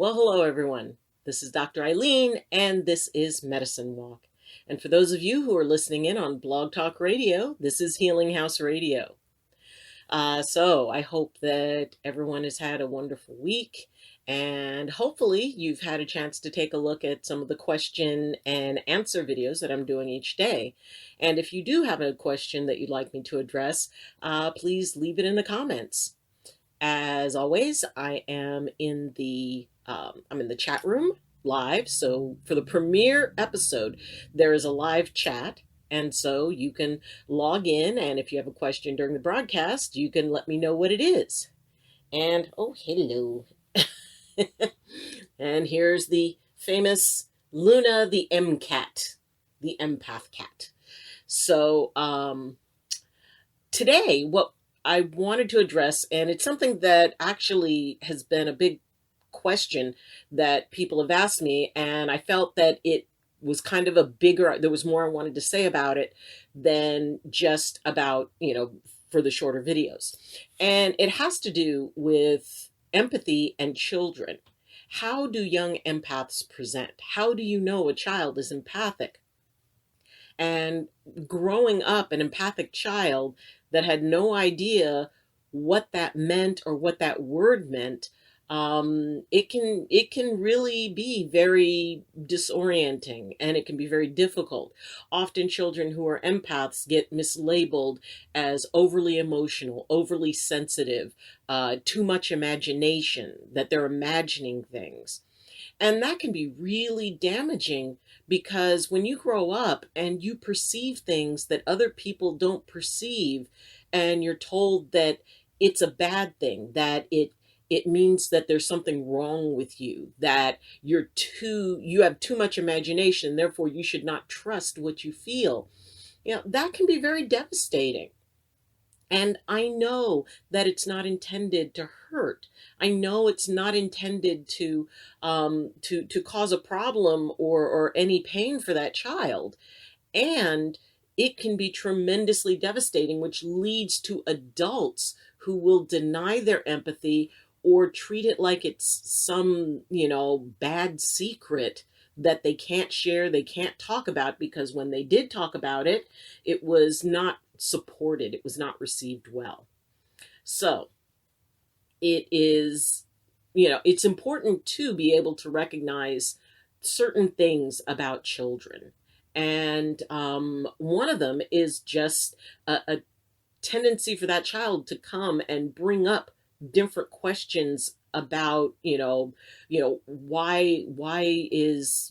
Well, hello everyone. This is Dr. Ayleen, and this is Medicine Walk. And for those of you who are listening in on Blog Talk Radio, this is Healing House Radio. So I hope that everyone has had a wonderful week, and hopefully you've had a chance to take a look at some of the question and answer videos that I'm doing each day. And if you do have a question that you'd like me to address, please leave it in the comments. As always, I am in the chat room live. So for the premiere episode, there is a live chat. And so you can log in, and if you have a question during the broadcast, you can let me know what it is. And, oh, hello. And here's the famous Luna, the MCat, the empath cat. So today, what I wanted to address, and it's something that actually has been a big question that people have asked me, and I felt that it was kind of there was more I wanted to say about it than just about, for the shorter videos. And it has to do with empathy and children. How do young empaths present? How do you know a child is empathic? And growing up an empathic child that had no idea what that meant or what that word meant, it can really be very disorienting, and it can be very difficult. Often children who are empaths get mislabeled as overly emotional, overly sensitive, too much imagination, that they're imagining things. And that can be really damaging, because when you grow up and you perceive things that other people don't perceive, and you're told that it's a bad thing, that it means that there's something wrong with you, that you have too much imagination, therefore you should not trust what you feel. That can be very devastating. And I know that it's not intended to hurt. I know it's not intended to cause a problem or any pain for that child. And it can be tremendously devastating, which leads to adults who will deny their empathy or treat it like it's some, bad secret that they can't share, they can't talk about, because when they did talk about it, it was not supported, it was not received well. So it is, it's important to be able to recognize certain things about children. And one of them is just a tendency for that child to come and bring up different questions about, why is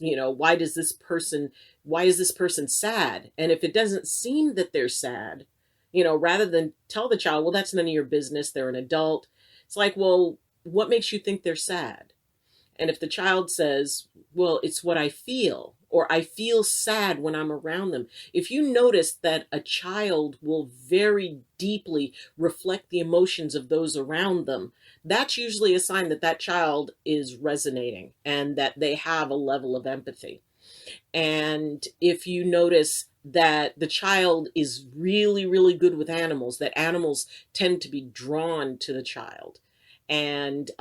this person sad? And if it doesn't seem that they're sad, rather than tell the child, well, that's none of your business, they're an adult. It's like, well, what makes you think they're sad? And if the child says, well, it's what I feel, or I feel sad when I'm around them. If you notice that a child will very deeply reflect the emotions of those around them, that's usually a sign that that child is resonating and that they have a level of empathy. And if you notice that the child is really, really good with animals, that animals tend to be drawn to the child. And,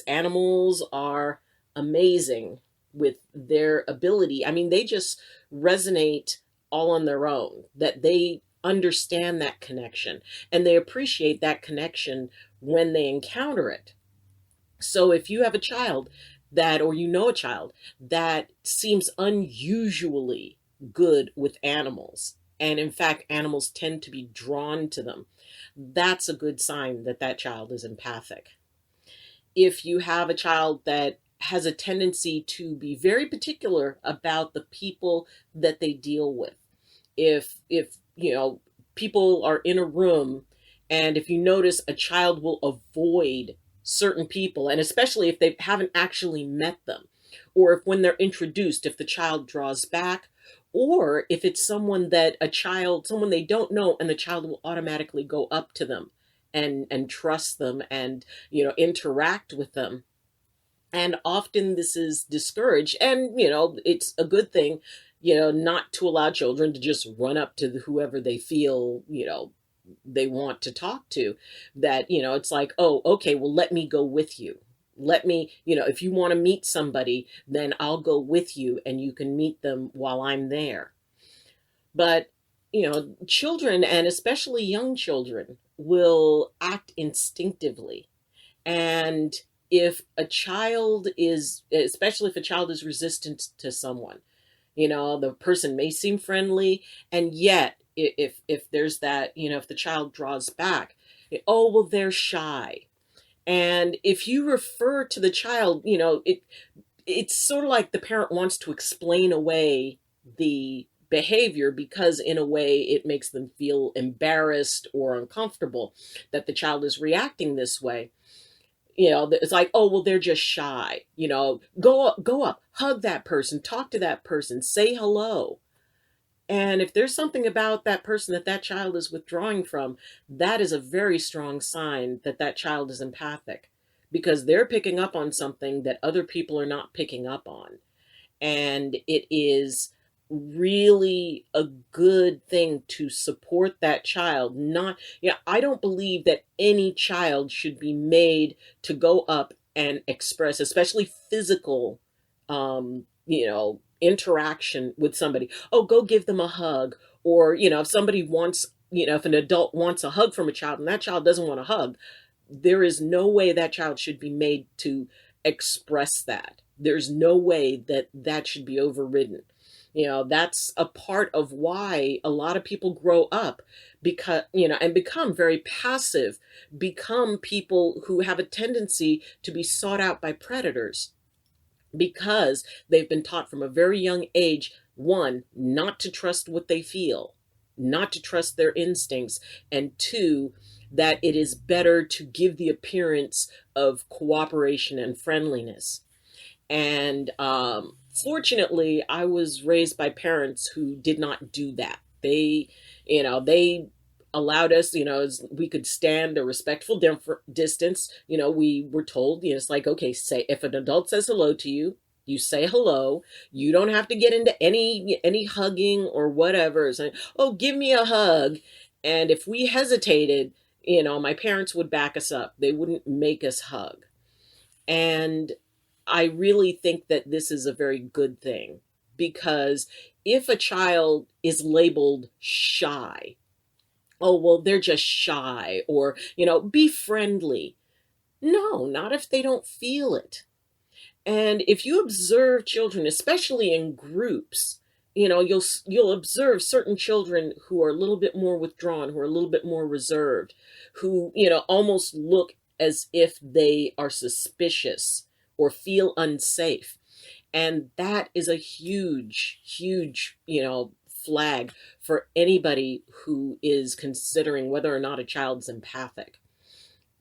animals are amazing with their ability. I mean, they just resonate all on their own, that they understand that connection and they appreciate that connection when they encounter it. So if you have a child or a child that seems unusually good with animals, and in fact, animals tend to be drawn to them, that's a good sign that that child is empathic. If you have a child that has a tendency to be very particular about the people that they deal with. If people are in a room, and if you notice a child will avoid certain people, and especially if they haven't actually met them, or if when they're introduced, if the child draws back, or if it's someone they don't know, and the child will automatically go up to them and trust them and, interact with them. And often this is discouraged, and, it's a good thing, not to allow children to just run up to whoever they feel, they want to talk to. That, it's like, oh, okay, well, let me go with you. Let me, if you want to meet somebody, then I'll go with you and you can meet them while I'm there. But, children, and especially young children, will act instinctively. And if a child is, especially if a child is resistant to someone, the person may seem friendly, and yet if there's that, if the child draws back, oh, well, they're shy. And if you refer to the child, it's sort of like the parent wants to explain away the behavior, because in a way it makes them feel embarrassed or uncomfortable that the child is reacting this way. It's like, oh, well, they're just shy. Go up, hug that person, talk to that person, say hello. And if there's something about that person that that child is withdrawing from, that is a very strong sign that that child is empathic, because they're picking up on something that other people are not picking up on. And it is really a good thing to support that child. Not, I don't believe that any child should be made to go up and express, especially physical, interaction with somebody. Oh, go give them a hug. Or, if somebody wants, if an adult wants a hug from a child and that child doesn't want a hug, there is no way that child should be made to express that. There's no way that that should be overridden. That's a part of why a lot of people grow up, because, and become very passive, become people who have a tendency to be sought out by predators, because they've been taught from a very young age, one, not to trust what they feel, not to trust their instincts, and two, that it is better to give the appearance of cooperation and friendliness. And fortunately, I was raised by parents who did not do that. They allowed us, we could stand a respectful distance. We were told, it's like, okay, say, if an adult says hello to you, you say hello. You don't have to get into any hugging or whatever. Saying, oh, give me a hug. And if we hesitated, my parents would back us up. They wouldn't make us hug. And I really think that this is a very good thing, because if a child is labeled shy, oh, well, they're just shy, or, be friendly. No, not if they don't feel it. And if you observe children, especially in groups, you'll observe certain children who are a little bit more withdrawn, who are a little bit more reserved, who, almost look as if they are suspicious or feel unsafe. And that is a huge, huge, flag for anybody who is considering whether or not a child's empathic.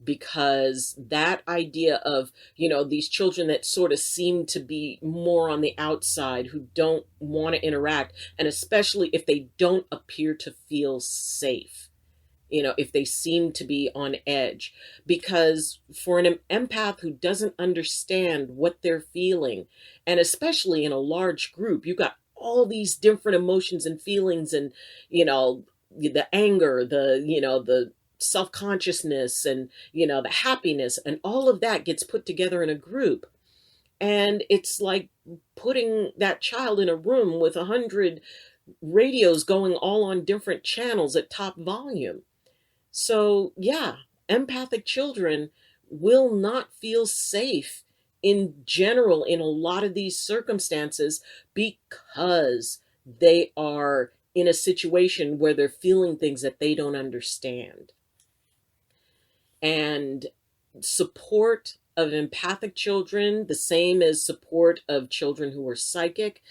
Because that idea of, these children that sort of seem to be more on the outside, who don't want to interact, and especially if they don't appear to feel safe, if they seem to be on edge. Because for an empath who doesn't understand what they're feeling, and especially in a large group, you've got all these different emotions and feelings, and, the anger, the self-consciousness, and, the happiness, and all of that gets put together in a group. And it's like putting that child in a room with 100 radios going all on different channels at top volume. So, yeah, empathic children will not feel safe in general in a lot of these circumstances, because they are in a situation where they're feeling things that they don't understand. And support of empathic children, the same as support of children who are psychic,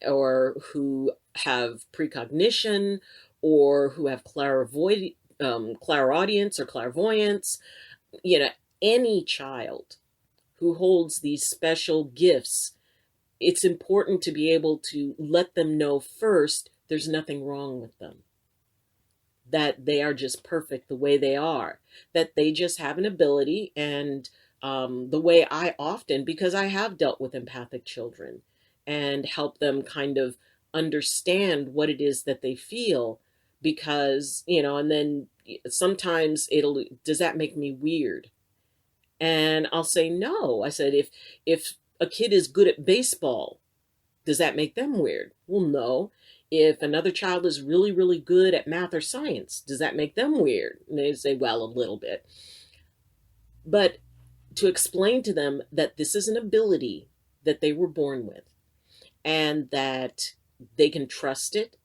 or who have precognition, or who have clairaudience or clairvoyance, any child who holds these special gifts, it's important to be able to let them know first there's nothing wrong with them, that they are just perfect the way they are, that they just have an ability. And the way I often, because I have dealt with empathic children and help them kind of understand what it is that they feel, because, and then sometimes does that make me weird? And I'll say, no. I said, if a kid is good at baseball, does that make them weird? Well, no. If another child is really, really good at math or science, does that make them weird? And they say, well, a little bit. But to explain to them that this is an ability that they were born with, and that they can trust it,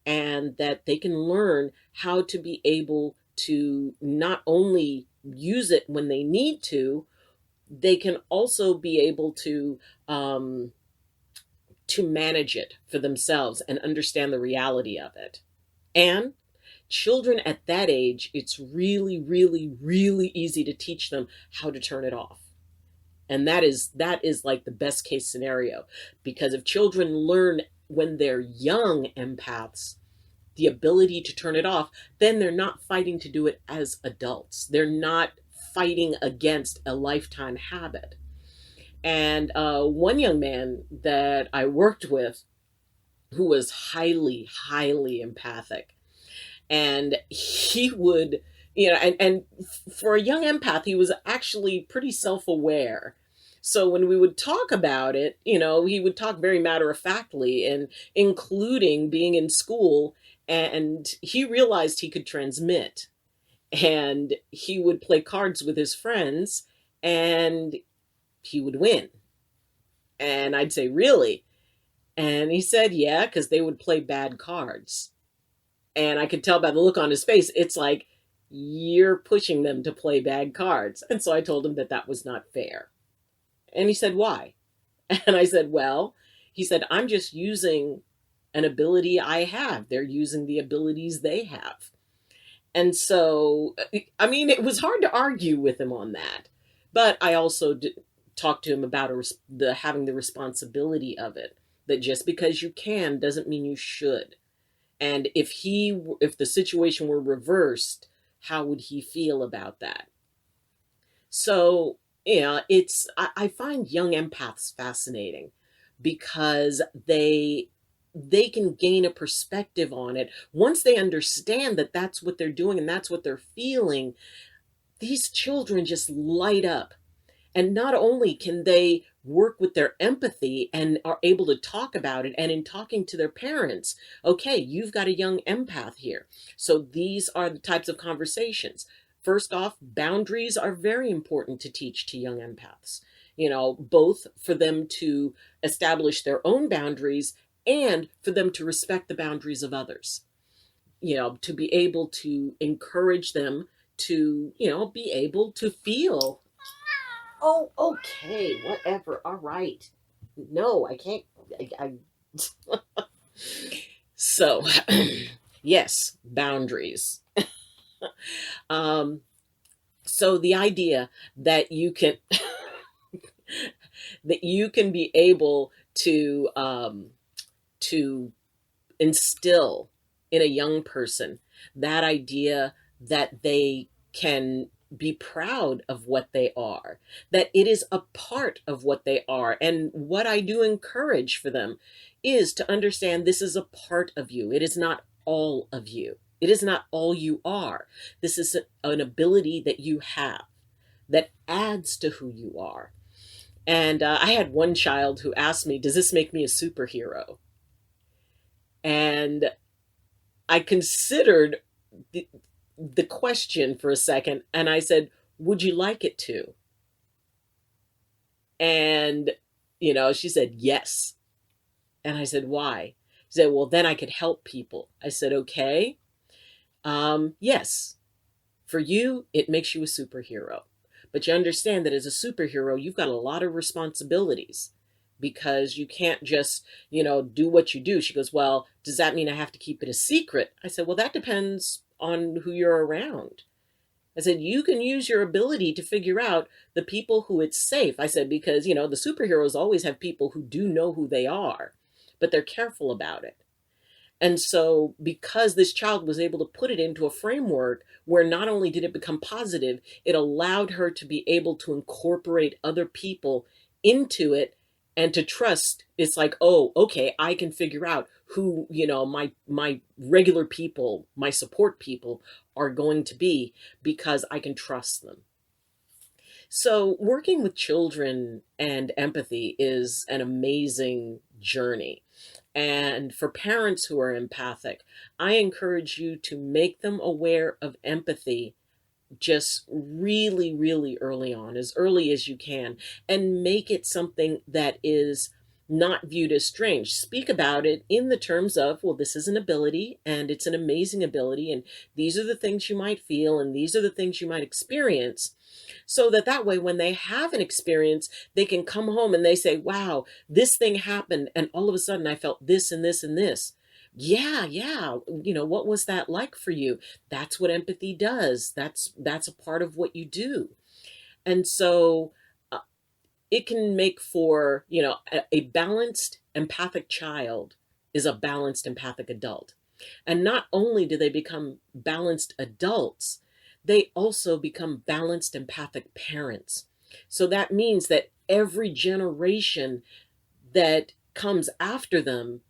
and that they can learn how to be able to not only use it when they need to, they can also be able to manage it for themselves and understand the reality of it. And children at that age, it's really, really, really easy to teach them how to turn it off. And that is like the best case scenario, because if children learn when they're young empaths the ability to turn it off, then they're not fighting to do it as adults. They're not fighting against a lifetime habit. And one young man that I worked with who was highly, highly empathic, and he would, and for a young empath, he was actually pretty self aware. So when we would talk about it, he would talk very matter of factly, and including being in school, and he realized he could transmit, and he would play cards with his friends, and he would win. And I'd say, really? And he said, yeah, because they would play bad cards. And I could tell by the look on his face, it's like, you're pushing them to play bad cards. And so I told him that that was not fair. And he said, why? And I said, well, he said, I'm just using an ability I have. They're using the abilities they have. And so, I mean, it was hard to argue with him on that. But I also talked to him about having the responsibility of it, that just because you can doesn't mean you should. And if the situation were reversed, how would he feel about that? So, I find young empaths fascinating, because they can gain a perspective on it. Once they understand that that's what they're doing and that's what they're feeling, these children just light up. And not only can they work with their empathy and are able to talk about it, and in talking to their parents, okay, you've got a young empath here. So these are the types of conversations. First off, boundaries are very important to teach to young empaths, both for them to establish their own boundaries and for them to respect the boundaries of others, to be able to encourage them to, be able to feel. Oh, okay, whatever. All right. No, I can't. So, yes, boundaries. So the idea that you can be able to instill in a young person that idea that they can be proud of what they are, that it is a part of what they are. And what I do encourage for them is to understand this is a part of you. It is not all of you. It is not all you are. This is an ability that you have that adds to who you are. And I had one child who asked me, does this make me a superhero? And I considered the question for a second, and I said, would you like it to? And, she said, yes. And I said, why? She said, well, then I could help people. I said, okay. Yes. For you, it makes you a superhero. But you understand that as a superhero, you've got a lot of responsibilities, because you can't just, do what you do. She goes, well, does that mean I have to keep it a secret? I said, well, that depends on who you're around. I said, you can use your ability to figure out the people who it's safe. I said, because, the superheroes always have people who do know who they are, but they're careful about it. And so because this child was able to put it into a framework where not only did it become positive, it allowed her to be able to incorporate other people into it and to trust. It's like, oh, okay, I can figure out who, my regular people, my support people are going to be, because I can trust them. So, working with children and empathy is an amazing journey. And for parents who are empathic, I encourage you to make them aware of empathy just really, really early on, as early as you can, and make it something that is not viewed as strange. Speak about it in the terms of, well, this is an ability and it's an amazing ability, and these are the things you might feel, and these are the things you might experience. So that way, when they have an experience, they can come home and they say, wow, this thing happened, and all of a sudden I felt this and this and this. Yeah, yeah. What was that like for you? That's what empathy does. That's a part of what you do. And so uh, it can make for, a balanced empathic child is a balanced empathic adult. And not only do they become balanced adults, they also become balanced empathic parents. So that means that every generation that comes after them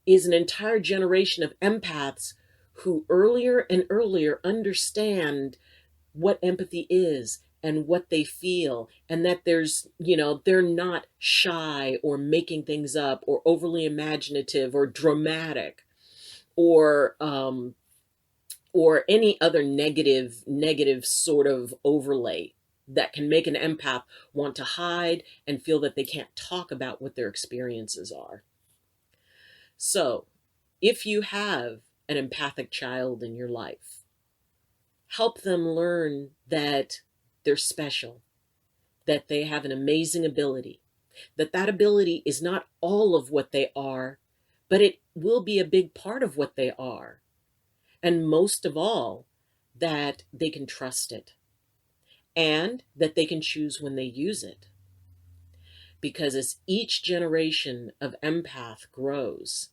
is an entire generation of empaths who earlier and earlier understand what empathy is and what they feel, and that they're not shy or making things up or overly imaginative or dramatic or any other negative sort of overlay that can make an empath want to hide and feel that they can't talk about what their experiences are. So, if you have an empathic child in your life, help them learn that they're special, that they have an amazing ability, that ability is not all of what they are, but it will be a big part of what they are. And most of all, that they can trust it and that they can choose when they use it. Because as each generation of empath grows,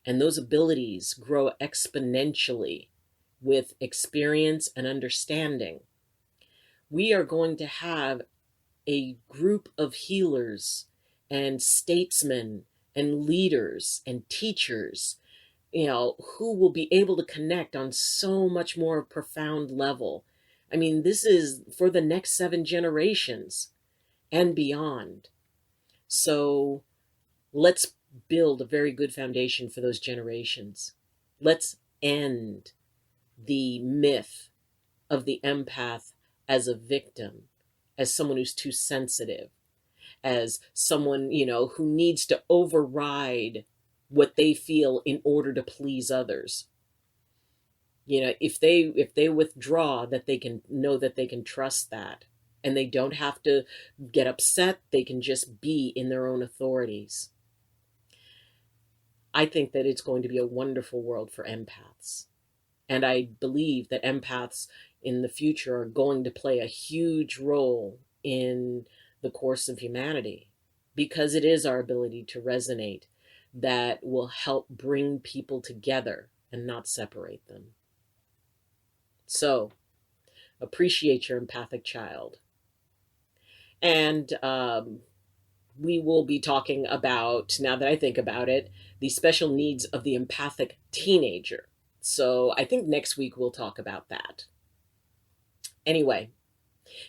and those abilities grow exponentially with experience and understanding, we are going to have a group of healers and statesmen and leaders and teachers, who will be able to connect on so much more profound level. I mean, this is for the next 7 generations and beyond. So let's build a very good foundation for those generations. Let's end the myth of the empath as a victim, as someone who's too sensitive, as someone, who needs to override what they feel in order to please others. If they withdraw, that they can know that they can trust that, and they don't have to get upset. They can just be in their own authorities. I think that it's going to be a wonderful world for empaths. And I believe that empaths in the future are going to play a huge role in the course of humanity, because it is our ability to resonate that will help bring people together and not separate them. So, appreciate your empathic child. And we will be talking about, now that I think about it, the special needs of the empathic teenager. So I think next week we'll talk about that. Anyway,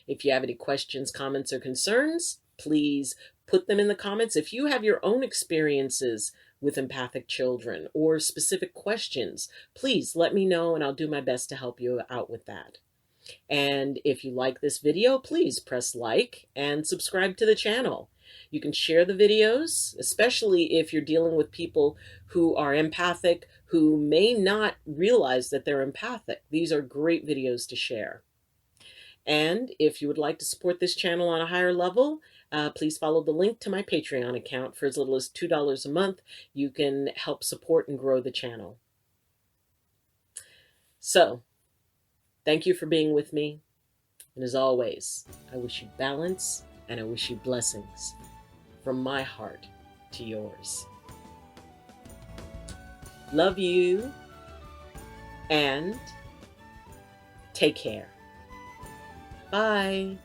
if you have any questions, comments, or concerns, please put them in the comments. If you have your own experiences with empathic children or specific questions, please let me know and I'll do my best to help you out with that. And if you like this video, please press like and subscribe to the channel. You can share the videos, especially if you're dealing with people who are empathic, who may not realize that they're empathic. These are great videos to share. And if you would like to support this channel on a higher level, please follow the link to my Patreon account. For as little as $2 a month, you can help support and grow the channel. So, thank you for being with me. And as always, I wish you balance and I wish you blessings from my heart to yours. Love you and take care. Bye.